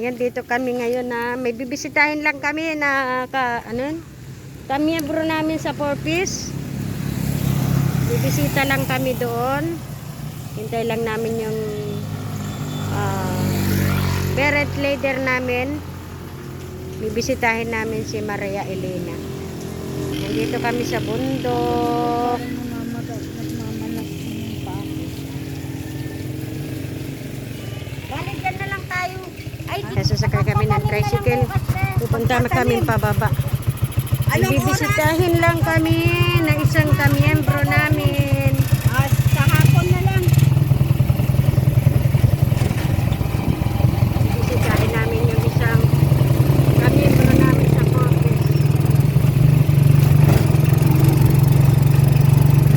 Ayan, dito kami ngayon na may bibisitahin lang kami na kamiyembro namin sa Porpis. Bibisita lang kami doon. Hintay lang namin yung parent leader namin. Bibisitahin namin si Maria Elena. Nandito kami sa bundok. Balik dyan na lang tayo. Sasakay kami ng tricycle. Pupunta kami pababa. Bibisitahin lang kami na isang kamiyembro namin. Sa hapon na lang. Bibisitahin namin yung isang kamiyembro namin sa Porpis.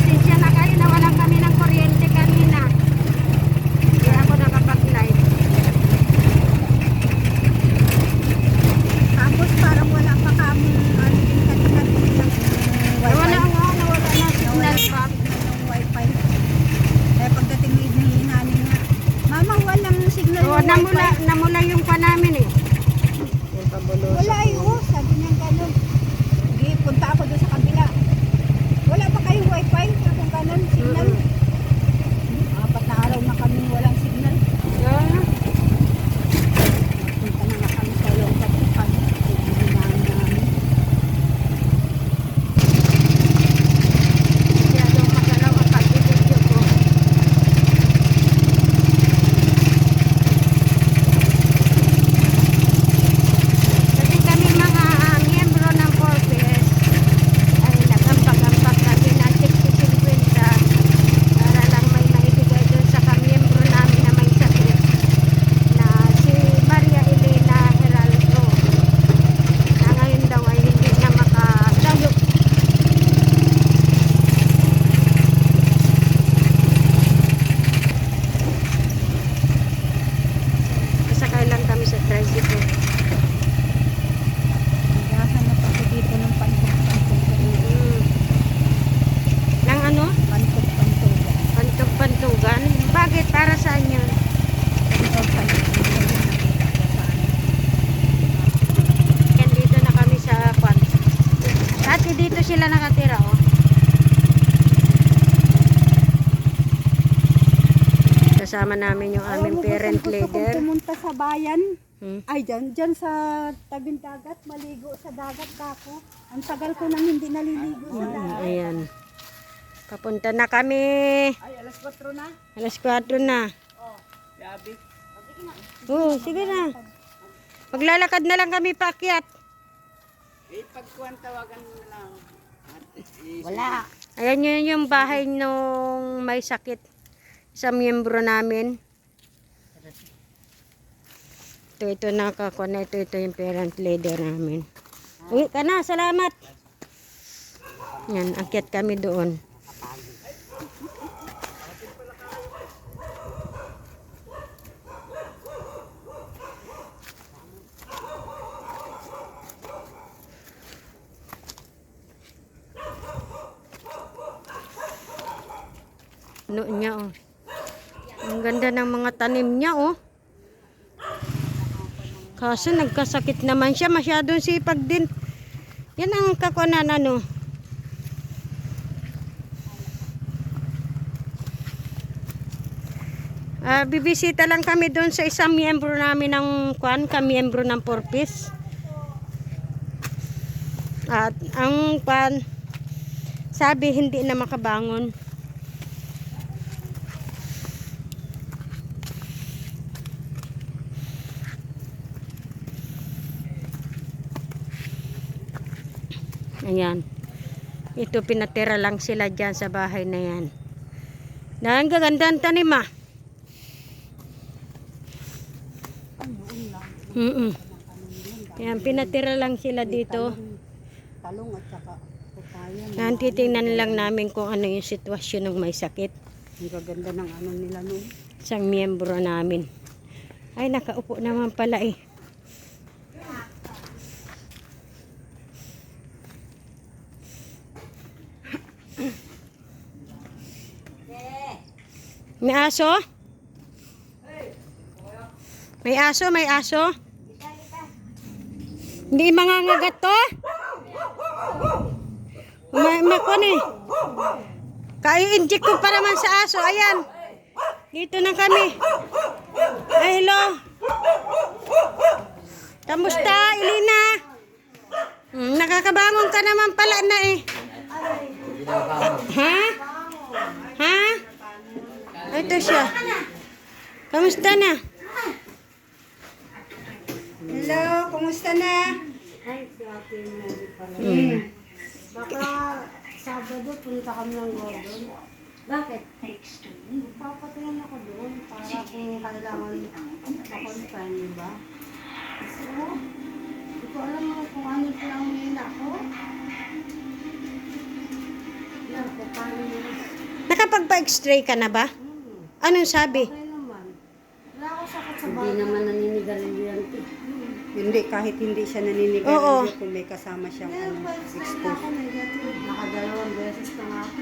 Pasensya na kayo na wala kami ng kuryente kanina. Kaya ako nakapag-live. Tapos parang wala pa kami kanina Nawala na signal pa. ng wifi. Kaya pagdating mo hinahanin nga, Mama, walang signal Oo, ng wifi. namula yung pa namin eh. Yung pabulos. Wala sabi niya gano'n. Hindi, punta ako doon sa kabila. Wala pa kayong wifi? Kung gano'n, signal. 4 na araw na kami walang signal. Punta na kami sa loob at kami. Hinahanin namin. Masyadong makalaw ang pag-video ko. Kasi kami mga miyembro ng Porpis ay nagambag-ambag kami ng 60-50 para lang may maibigay doon sa kamiyembro namin na may sakit na si Maria Elena Heraldo na ngayon daw ay hindi na makatayo. Kasakay lang kami sa tricycle. Naghahanap ako dito ng pantog-pantog. Nang ano? Pantog-pantog. Pantog-pantugan? Bakit? Para saan yun? Yan, dito na kami sa kwan. Dati dito sila nakatira, oh. Kasama namin yung aming parent Gusto kong leader. pumunta sa bayan. Hmm? Dyan sa tabing dagat, maligo sa dagat kako. Ang tagal ko nang hindi naliligo sa dagat. Ayan. Papunta na kami. Ay, alas 4 na. Alas 4 na. Gabi. Oo, sige na. Maglalakad na lang kami paakyat. Pagkuhan tawagan mo lang. Wala. Ayan yun yung bahay nung may sakit. Isang miyembro namin. Ito nakakuha na. Ito yung parent leader namin. Uwi ka na, salamat. Yan, akyat kami doon. Ano niya, oh. Ang ganda ng mga tanim niya, oh. Kaso nagkasakit naman siya. Masyadong sipag din. Yan ang kakuanan, ano. Bibisita lang kami doon sa isang miyembro namin ng kwan, kamiyembro ng Porpis. At ang kwan, sabi hindi na makabangon. Ayan. Ito pinatira lang sila dyan sa bahay na yan. Na ang gaganda ang tanim, ah. Ayan, pinatira lang sila dito. Talong at saka papaya. Ayan, titingnan lang namin kung ano yung sitwasyon ng may sakit. Ang gaganda ng ano nila noon. Isang miyembro namin. Ay, nakaupo naman pala eh. May aso? May aso, may aso. Hindi mangangagat to? Makon eh. Kaya-inject ko pa naman sa aso. Ayan. Dito na kami. Ay, hello. Kamusta, Elena? Nakakabangon ka naman pala na eh. Ha? Ha? Ito siya. Kamusta na? Hello, kumusta na? Baka Sabado punta kami ng Gordon. Bakit? Papatingin ako doon para kung kailangan ma-confine, di ba? So, hindi ko alam mo kung ano lang nila ako. Yan, kung paano nila. Nakapagpa-x-ray ka na ba? Anong sabi? Okay naman. Wala ako sakit sa Hindi baga. naman naninigarilyo yan. Hindi, kahit hindi siya naninigarilyo, Oo. kung may kasama siyang Kaya ano, pa-explain na exposed. ako negative. Nakadalawang beses na nga ako.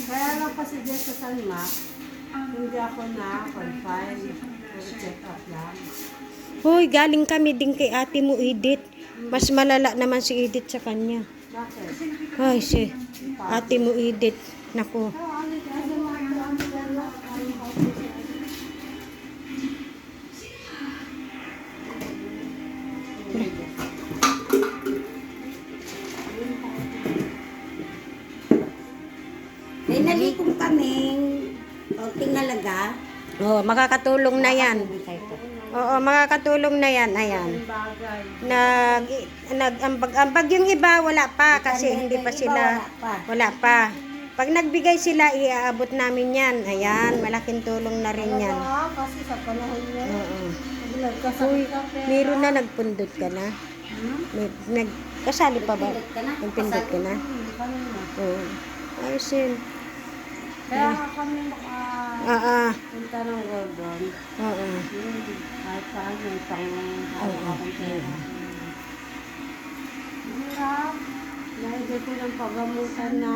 Kaya lang kasi dyan sa Salma, hindi ako na-confine. Puro check up lang. Hoy, galing kami din kay ate mo, Edith. Mas malala naman si Edith sa kanya. Bakit? Ay, si ate mo, Edith. Naku. So, ano mga ano dala? Ano ako siya? May nalikom kaming kaunting halaga. Oh, makakatulong na yan. Oo, makakatulong na yan. Ayan. Bagay. Nag-ambag-ambag yung iba, wala pa kasi hindi pa sila, wala pa. Pag nagbigay sila, iaabot namin yan. Ayan, malaking tulong na rin yan. Ah, kasi sa panahon niya, Oo. pag nagkasakit ka, pero... Meron na nagpundot ka na? Kasali pa ba? Nagpindot ka na? Ganun na. Oo. Ayos yun. Kaya nga kami Oo. punta ng Gordon. Oo. Kahit saan may pang-hawak akong pera. Hirap. Dahil ko ng pagamutan na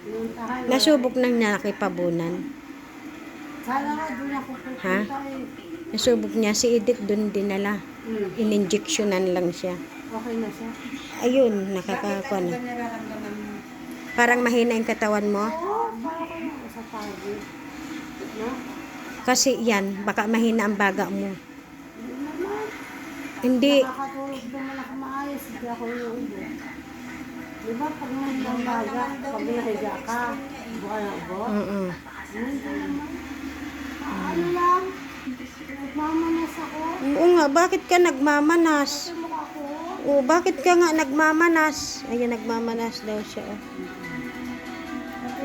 pinuntahan. Nasubok nang nakipabunan. Sana nga doon ako Ha? pupunta eh. Nasubok niya. Si Edith doon dinala. Hmm. Ininjectionan lang siya. Okay na siya. Ayun, Bakit nakakakuha ano na. ba nararamdaman mo? Parang mahina yung katawan mo. Oo, para ko na sa pagod. No? Kasi yan, baka mahina ang baga mo. Hindi naman. Hindi. Nakakatulog naman ako maayos. Hindi ako inuubo. Di ba pag may baga, pag nahiga ka, buka na ubo? Oo. Hindi naman. Ano lang? Nagmamanas ako. Oo nga, bakit ka nagmamanas? Sa mukha ko. Oo, bakit ka nga nagmamanas? Ayan, nagmamanas daw siya. Oh. Kasi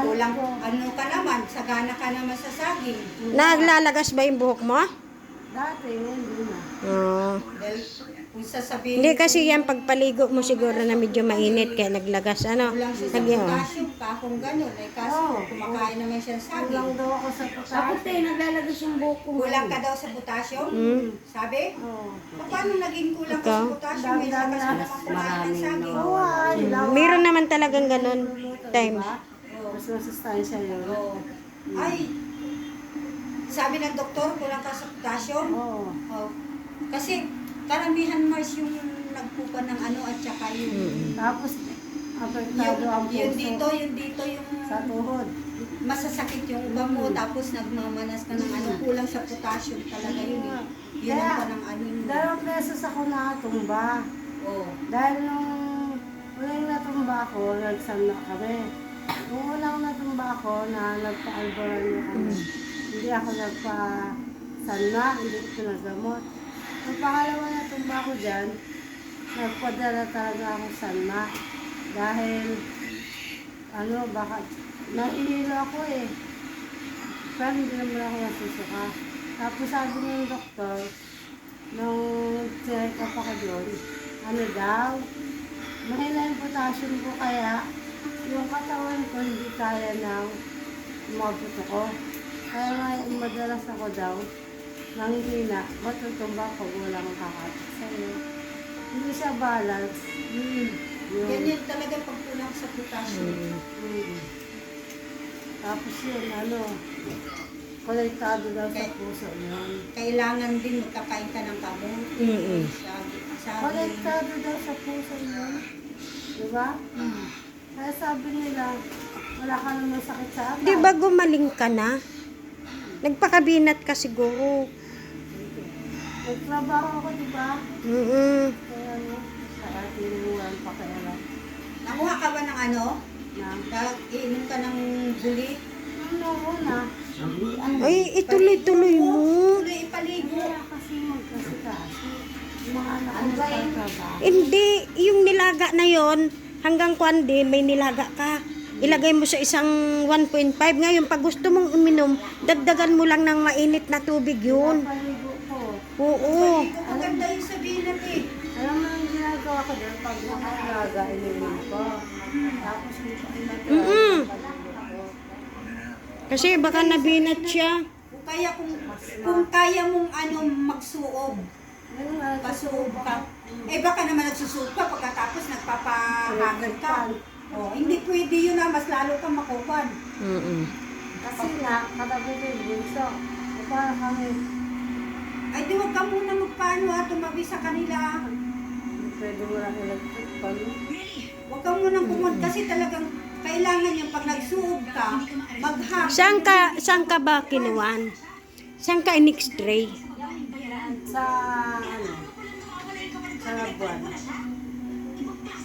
Kulang, ano ka naman, sagana ka naman sa saging. Naglalagas ba yung buhok mo? dati, hindi na. Oo. Dahil kung sasabihin Hindi kasi yan, pagpaligo mo siguro na medyo mainit, kaya naglagas. Ano? kulang siya sa Nagyo. potassium ka kung gano'n. Eh, kaso Oo. kumakain naman siya ng saging. Kulang daw ako sa Tapos pagkakas. tayo naglalagas yung buhok ko. Kulang ka daw sa potassium? Hmm. Sabi? Oo. Paano naging kulang ka Ikaw? sa potassium? May lakas ka naman kumain ng saging. Oo, ay, lawa. Meron naman talagang ganun time. Mas masustansya yun. Oo. Ay, sabi ng doktor, kulang ka sa potassium? Oo. Oh. Kasi karamihan Mars yung nagpupa ng ano at saka yung Tapos, apektado ang yung puso dito yung sa tuhod. masasakit yung uba mo tapos nagmamanas ka ng ano kulang sa potassium talaga yun eh. Yun ang Kaya, panang ano yun. 2 beses ako nakatumba. Oh. Dahil nung huling natumba ako, nagsanda kami. Nung unang natumba ako, na nagpa-alboran niya kami. Hindi ako nagpa-sanda, hindi ko pinagamot. Nung pangalawa natumba ako dyan, nagpadala talaga ako sanda. Dahil, baka, nahihilo ako eh. Pero hindi naman ako nasusuka. Tapos sabi ng doktor, nung check up ako doon, ano daw, mahina yung potassium ko kaya yung katawan ko hindi kaya ng umabot ako. Kaya nga madalas ako daw, nanghihina, matutumba pag walang kakapit sa'yo. Hindi siya balance. Ganyan talaga pag kulang sa potassium. Mm. Tapos yun, Konektado daw sa puso yun. Kailangan din magkakain ka ng kabong. Mm-mm. Sabi. Konektado daw sa puso yun. Diba? Kaya sabi nila, wala ka naman sakit sa atay. Di ba gumaling ka na? Nagpakabinat ka siguro. Nagtrabaho ako, diba? Kaya ano, sa ating walang pakialam. Nakuha ka ba ng ano? Na, Iinom ka ng buli? ano na? Ay, ituloy-tuloy mo. Tuloy ipaligo. Kaya kasi magkasikaso. Yung mga anak ko nagtatrabaho. Hindi, yung nilaga na yon hanggang kwande, may nilaga ka. Ilagay mo sa isang 1.5. Ngayon, pag gusto mong uminom, dagdagan mo lang ng mainit na tubig yun. Paligo ko. Oo. Ikaw maganda yung sabihin natin. Alam mo yung ginagawa ko doon, pag nakalaga, ininom ko. Tapos yung pag Kasi baka nabinat siya. Kung kaya mong ano magsuob, pasuob ka. Eh baka naman nagsusuot ka pagkatapos nagpapahagad ka. Oh, hindi pwede yun na mas lalo kang makupan. Kasi nga, katabi ko yung bunso. E para kami, Ay di wag ka muna magpaano ha, tumabi sa kanila. pwede mo lang electric pan. Huwag ka munang pumunta kasi talagang kailangan yung pag nagsuob ka, maghapon. Saan ka ba kinuwan? Saan ka in-x-ray? Sa, ano, sa buwan.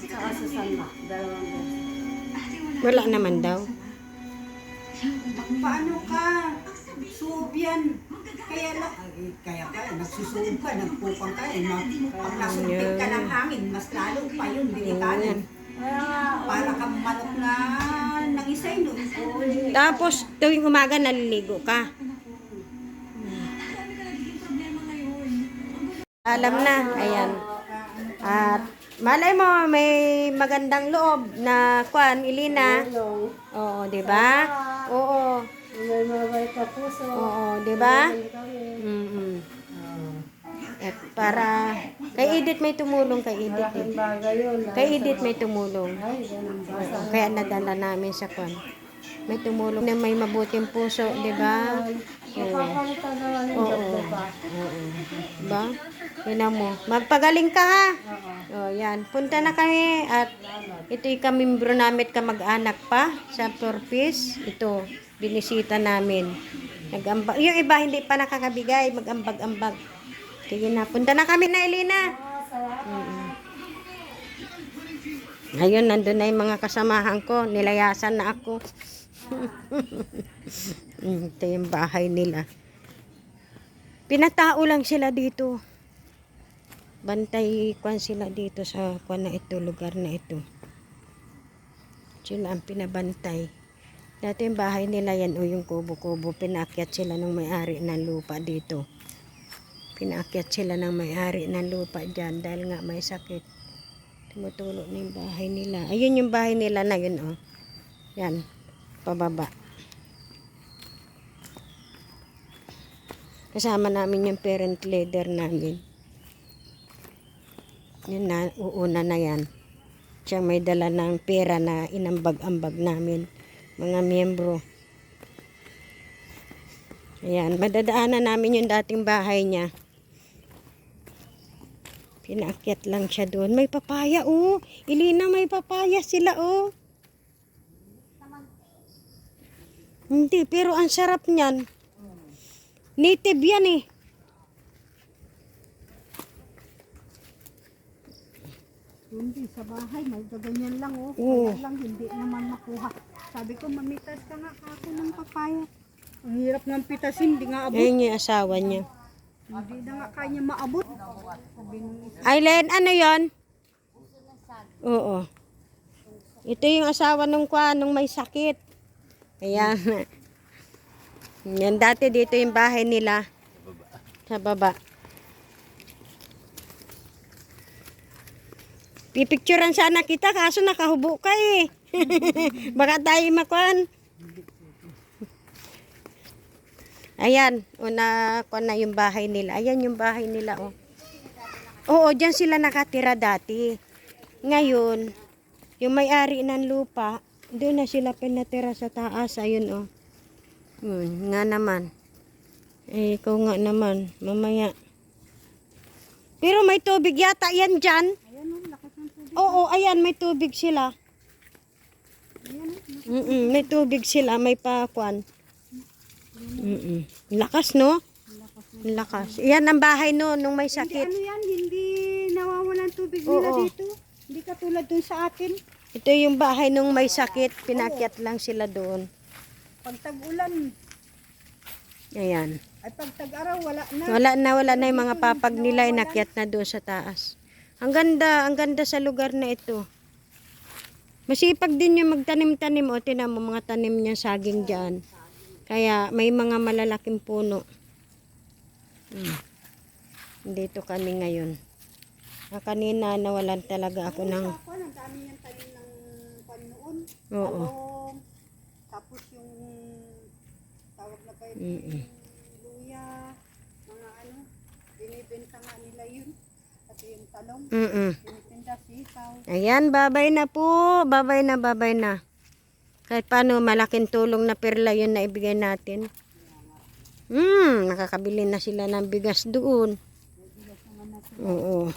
Saka sa Sanma, 2 beses. Wala naman daw. Paano ka? Suob yan. Kaya ka, nagsusuob ka, nagpupang ka. Pag nasumpit ka ng hangin, mas lalo pa yun, delikado. Kaya nga, Para kang manok na nangisay nun. Tapos, tuwing umaga naliligo ka. Alam na, ayan. At malay mo, may magandang loob na kwan, Ilina. tulong. Oo, di ba? Oo. May mabait ka puso. Oo, di ba? Kami. Mm-mm. At para, kay Edith may tumulong kay Edith. Malaking bagay yun. Kay Edith may tumulong. Ay, ganun ba? Oo, kaya nadala namin sa kwan. May tumulong na may mabuting puso, di ba? Napapalitan naman yung Oo. doktor pa. Oo. Diba? Yun mo. Magpagaling ka ha. Oo. O, yan. Punta na kami at ito'y kamimbro namin kamag-anak pa sa Purpose. Ito, binisita namin. Nag-ambag. Yung iba hindi pa nakakabigay, mag-ambag-ambag. Sige na. Punta na kami na, Elina. Ayun, nandun na yung mga kasamahan ko. Nilayasan na ako. Ito yung bahay nila. Pinatao lang sila dito. Bantay kwan sila dito sa kwan na ito, lugar na ito. Sila ang pinabantay. Dati yung bahay nila yan o yung kubo-kubo. Pinaakyat sila ng may-ari ng lupa dito. Pinaakyat sila ng may-ari ng lupa dyan dahil nga may sakit. Tumutulo na yung bahay nila. Ayun yung bahay nila na yun oh. Yan. Pababa. Kasama namin yung parent leader namin. Yun na, uuna na yan. Siya may dala ng pera na inambag-ambag namin. Mga miyembro. Ayan, madadaanan namin yung dating bahay niya. Pinaakyat lang siya doon. May papaya, oh. Ilina, may papaya sila, oh. Hindi, pero ang sarap niyan. Native yan, eh. Hindi, sa bahay, may gaganyan lang oh. Oo. Kaya lang, hindi naman makuha. Sabi ko, mamitas ka nga ako ng papaya. Ang hirap ng pitasin, hindi nga abot. Ayun yung asawa niya. Hindi na nga kanya maabot. Sabi nung isa. Aileen, ano yon? Oo. Ito yung asawa nung nung may sakit. Ayan. Yan, dati dito yung bahay nila. Sa baba. Pipicturean sana kita, kaso nakahubo ka eh. Baka tayo makuan. Ayan, una ko na yung bahay nila. Ayan yung bahay nila, oh. Oo, dyan sila nakatira dati. Ngayon, yung may-ari ng lupa, doon na sila pinatira sa taas. Ayun, oh. Nga naman. Eh, ikaw nga naman. Mamaya. Pero may tubig yata yan dyan. Ayan o, lakas ng tubig. Oo, ayan, may tubig sila. May tubig sila, may pakwan. Lakas, no? Lakas. Yan ang bahay no, nung may Hindi sakit. ano yan, hindi nawawalan tubig nila Oo. dito. Hindi katulad dun sa atin. Ito yung bahay nung may sakit, pinakyat lang sila doon. Pag tag-ulan, Ayan. ay pag tag-araw, wala na. Wala na yung mga papag nila, inakyat na doon sa taas. Ang ganda sa lugar na ito. Masipag din yung magtanim-tanim, o tinan mo mga tanim niya saging dyan. Kaya may mga malalaking puno. Dito kami ngayon. Kanina nawalan talaga ako ng... Ako, ang dami niyang tanim ng panoon. Oo. Talong, tapos yung tawag na pa yung luya, mga ano, binibenta nga nila yun. Kasi yung talong, binitinda sitaw. Ayan, babay na po. Babay na. Kahit paano, malaking tulong na perla yun na ibigay natin. Nakakabili na sila ng bigas doon. Oo.